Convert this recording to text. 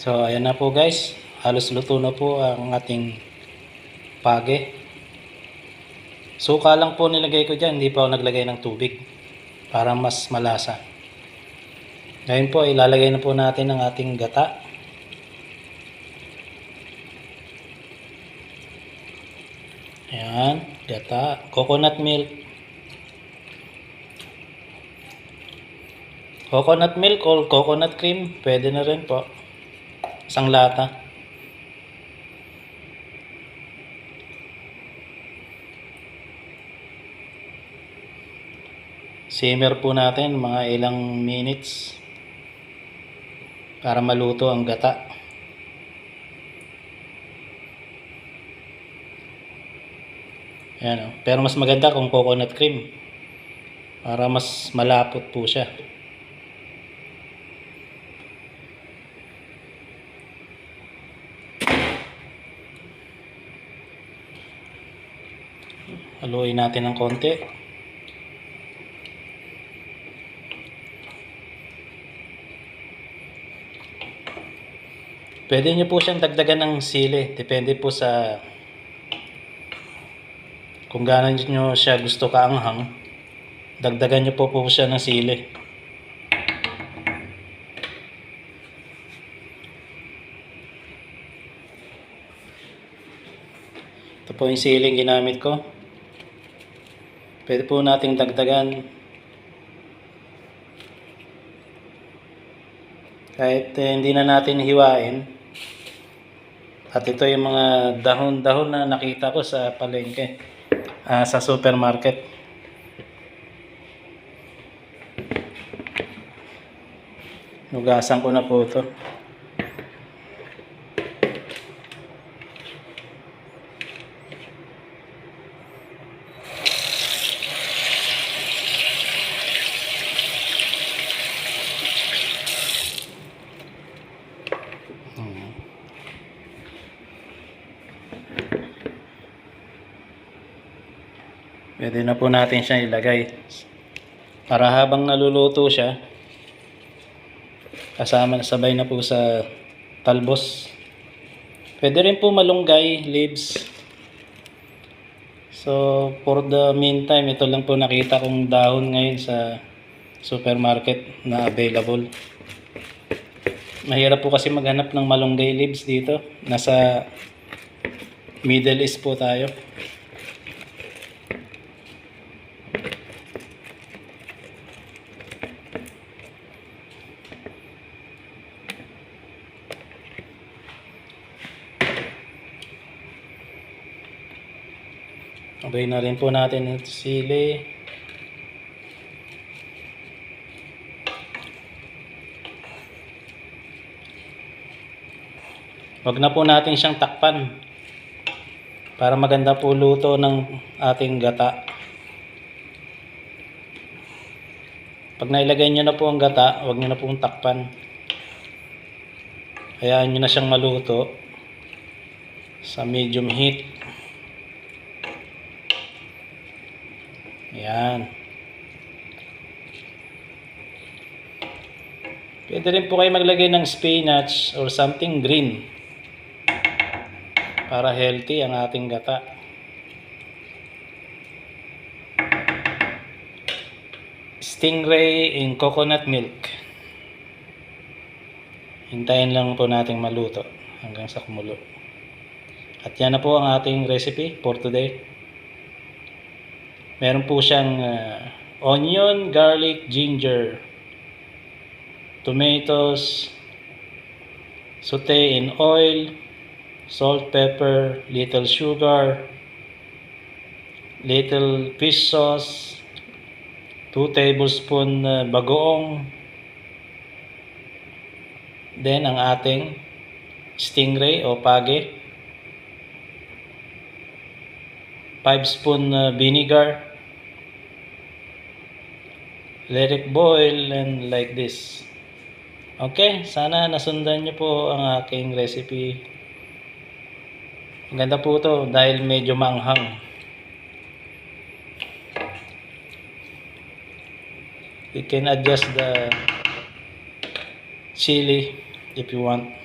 So ayan na po guys, halos luto na po ang ating page. Suka lang po nilagay ko dyan, hindi pa ako naglagay ng tubig para mas malasa. Ngayon po ilalagay na po natin ang ating gata. Ayan, gata, coconut milk. Coconut milk or coconut cream, pwede na rin po. Isang lata. Simmer po natin mga ilang minutes para maluto ang gata. Ayan, pero mas maganda kung coconut cream para mas malapot po siya. Haluin natin ng konti. Pwede nyo po siyang dagdagan ng sili. Depende po sa kung gaano nyo siya gusto kaanghang. Dagdagan nyo po siya ng sili. Ito po yung siling ginamit ko. Pwede po nating dagdagan kahit hindi na natin hiwain. At ito yung mga dahon-dahon na nakita ko sa palengke, sa supermarket. Nugasan ko na po ito. Pwede na po natin siya ilagay para habang naluluto siya, kasama sabay na po sa talbos. Pwede rin po malunggay, leaves. So for the meantime, ito lang po nakita kong dahon ngayon sa supermarket na available. Mahirap po kasi maghanap ng malunggay leaves dito. Nasa Middle East po tayo. Abay na rin po natin ito sili. Wag na po natin siyang takpan para maganda po luto ng ating gata. Pag nailagay nyo na po ang gata, wag nyo na pong takpan. Hayaan nyo na siyang maluto sa medium heat. Ayan. Pwede rin po kayo maglagay ng spinach or something green para healthy ang ating gata. Stingray in coconut milk. Hintayin lang po nating maluto hanggang sa kumulo. At yan na po ang ating recipe for today. Meron po siyang onion, garlic, ginger, tomatoes, saute in oil, salt, pepper, little sugar, little fish sauce, 2 tablespoon bagoong, then ang ating stingray o page, 5 spoon vinegar. Let it boil and like this. Okay, sana nasundan nyo po ang aking recipe. Ang ganda po ito dahil medyo maanghang. You can adjust the chili if you want.